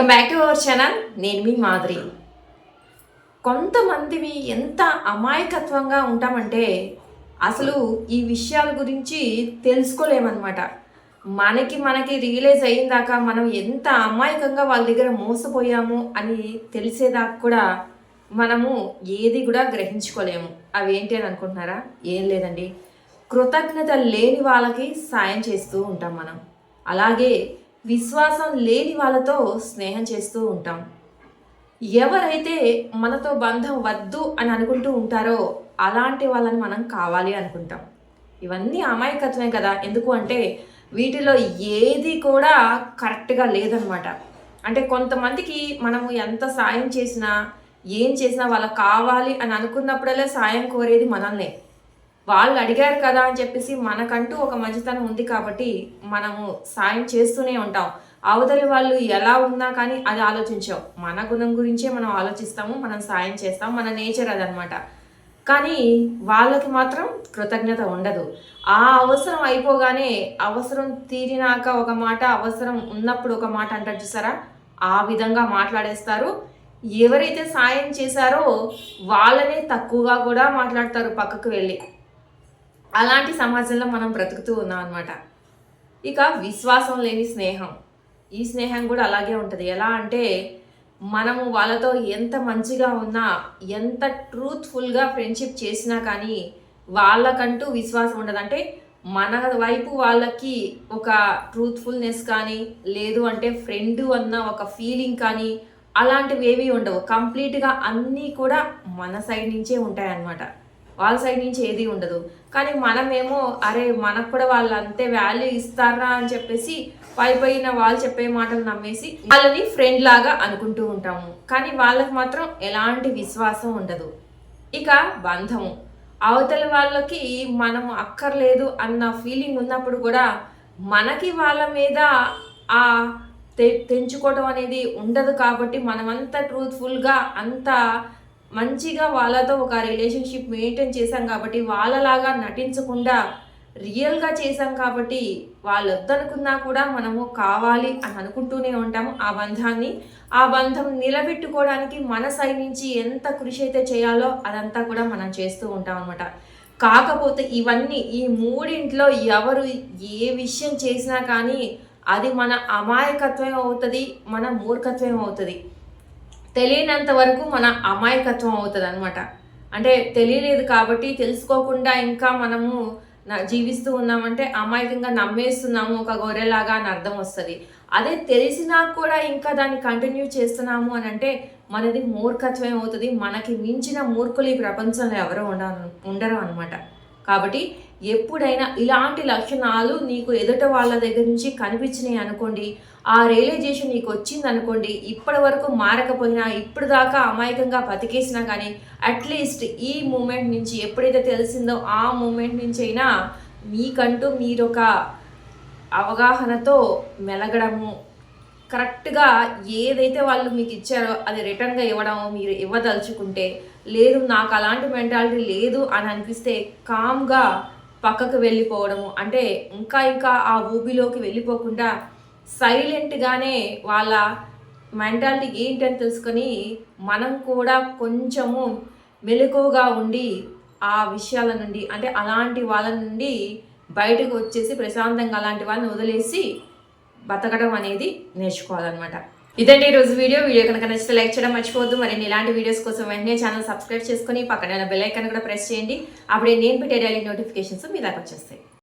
Welcome back to our channel. నేను మీ మాధురి. కొంతమందివి ఎంత అమాయకత్వంగా ఉంటామంటే అసలు ఈ విషయాల గురించి తెలుసుకోలేమన్నమాట. మనకి రియలైజ్ అయ్యిందాకా మనం ఎంత అమాయకంగా వాళ్ళ దగ్గర మోసపోయాము అని తెలిసేదాకా కూడా మనము ఏది కూడా గ్రహించుకోలేము. అవి ఏంటి అని అనుకుంటున్నారా? ఏం లేదండి, కృతజ్ఞత లేని వాళ్ళకి సాయం చేస్తూ ఉంటాం మనం. అలాగే విశ్వాసం లేని వాళ్ళతో స్నేహం చేస్తూ ఉంటాం. ఎవరైతే మనతో బంధం వద్దు అని అనుకుంటూ ఉంటారో అలాంటి వాళ్ళని మనం కావాలి అనుకుంటాం. ఇవన్నీ అమాయకత్వమే కదా. ఎందుకు అంటే వీటిలో ఏది కూడా కరెక్ట్గా లేదనమాట. అంటే కొంతమందికి మనము ఎంత సాయం చేసినా ఏం చేసినా వాళ్ళకి కావాలి అని అనుకున్నప్పుడల్లా సాయం కోరేది మనల్నే. వాళ్ళు అడిగారు కదా అని చెప్పేసి మనకంటూ ఒక మంచితనం ఉంది కాబట్టి మనము సాయం చేస్తూనే ఉంటాం. అవతలి వాళ్ళు ఎలా ఉన్నా కానీ అది ఆలోచించాం. మన గుణం గురించే మనం ఆలోచిస్తాము, మనం సాయం చేస్తాం, మన నేచర్ అదనమాట. కానీ వాళ్ళకి మాత్రం కృతజ్ఞత ఉండదు. ఆ అవసరం అయిపోగానే, అవసరం తీరినాక ఒక మాట, అవసరం ఉన్నప్పుడు ఒక మాట అంటారు చూసారా, ఆ విధంగా మాట్లాడేస్తారు. ఎవరైతే సాయం చేశారో వాళ్ళనే తక్కువగా కూడా మాట్లాడతారు పక్కకు వెళ్ళి. అలాంటి సమాజంలో మనం బ్రతుకుతూ ఉన్నాం అనమాట. ఇక విశ్వాసం లేని స్నేహం, ఈ స్నేహం కూడా అలాగే ఉంటుంది. ఎలా అంటే మనము వాళ్ళతో ఎంత మంచిగా ఉన్నా, ఎంత ట్రూత్ఫుల్గా ఫ్రెండ్షిప్ చేసినా కానీ వాళ్ళకంటూ విశ్వాసం ఉండదు. అంటే మన వైపు వాళ్ళకి ఒక ట్రూత్ఫుల్నెస్ కానీ, లేదు అంటే ఫ్రెండ్ అన్న ఒక ఫీలింగ్ కానీ అలాంటివి ఏవి ఉండవు. కంప్లీట్గా అన్నీ కూడా మన సైడ్ నుంచే ఉంటాయన్నమాట. వాళ్ళ సైడ్ నుంచి ఏది ఉండదు. కానీ మనమేమో అరే మనకు కూడా వాళ్ళు అంతే వాల్యూ ఇస్తారా అని చెప్పేసి పైన వాళ్ళు చెప్పే మాటలు నమ్మేసి వాళ్ళని ఫ్రెండ్ లాగా అనుకుంటూ ఉంటాము. కానీ వాళ్ళకి మాత్రం ఎలాంటి విశ్వాసం ఉండదు. ఇక బంధము, అవతల వాళ్ళకి మనం అక్కర్లేదు అన్న ఫీలింగ్ ఉన్నప్పుడు కూడా మనకి వాళ్ళ మీద ఆ తెంచుకోవడం అనేది ఉండదు. కాబట్టి మనమంతా ట్రూత్ఫుల్గా అంత మంచిగా వాళ్ళతో ఒక రిలేషన్షిప్ మెయింటైన్ చేశాం కాబట్టి, వాళ్ళలాగా నటించకుండా రియల్గా చేశాం కాబట్టి వాళ్ళు వద్దనుకున్నా కూడా మనము కావాలి అని అనుకుంటూనే ఉంటాము ఆ బంధాన్ని. ఆ బంధం నిలబెట్టుకోవడానికి మన సైడ్ నుంచి ఎంత కృషి అయితే చేయాలో అదంతా కూడా మనం చేస్తూ ఉంటాం అనమాట. కాకపోతే ఇవన్నీ, ఈ మూడింట్లో ఎవరు ఏ విషయం చేసినా కానీ అది మన అమాయకత్వం అవుతుంది, మన మూర్ఖత్వం అవుతుంది. తెలియనంత వరకు మన అమాయకత్వం అవుతుంది అనమాట. అంటే తెలియలేదు కాబట్టి, తెలుసుకోకుండా ఇంకా మనము జీవిస్తూ ఉన్నామంటే అమాయకంగా నమ్మేస్తున్నాము ఒక గొర్రెలాగా అని అర్థం వస్తుంది. అదే తెలిసినా కూడా ఇంకా దాన్ని కంటిన్యూ చేస్తున్నాము అని అంటే మనది మూర్ఖత్వం అవుతుంది. మనకి మించిన మూర్ఖులు ఈ ప్రపంచంలో ఎవరో ఉండరు అనమాట. కాబట్టి ఎప్పుడైనా ఇలాంటి లక్షణాలు నీకు ఎదుట వాళ్ళ దగ్గర నుంచి కనిపించినాయి అనుకోండి, ఆ రియలైజేషన్ నీకు వచ్చింది అనుకోండి, ఇప్పటి వరకు మారకపోయినా, ఇప్పుడు దాకా అమాయకంగా బతికేసినా కానీ అట్లీస్ట్ ఈ మూమెంట్ నుంచి ఎప్పుడైతే తెలిసిందో ఆ మూమెంట్ నుంచి అయినా మీకంటూ మీరొక అవగాహనతో మెలగడము, కరెక్ట్గా ఏదైతే వాళ్ళు మీకు ఇచ్చారో అది రిటర్న్గా ఇవ్వడము మీరు ఇవ్వదలుచుకుంటే, లేదు నాకు అలాంటి మెంటాలిటీ లేదు అని అనిపిస్తే కామ్గా పక్కకు వెళ్ళిపోవడము. అంటే ఇంకా ఆ ఊబిలోకి వెళ్ళిపోకుండా సైలెంట్గానే వాళ్ళ మెంటాలిటీ ఏంటని తెలుసుకొని మనం కూడా కొంచెము మెలకువగా ఉండి ఆ విషయాల నుండి, అంటే అలాంటి వాళ్ళ నుండి బయటకు వచ్చేసి ప్రశాంతంగా అలాంటి వాళ్ళని వదిలేసి బతకడం అనేది నేర్చుకోవాలన్నమాట. ఇదండి ఈరోజు వీడియో కనుక నచ్చితే లైక్ చేయడం మర్చిపోవద్దు. మరి ఇలాంటి వీడియోస్ కోసం వెంటనే ఛానల్ సబ్స్క్రైబ్ చేసుకొని పక్కన బెల్ ఐకాన్ కూడా ప్రెస్ చేయండి. అప్పుడే నేను పెట్టే డైలీ నోటిఫికేషన్స్ మీ దాకా వచ్చేస్తాయి.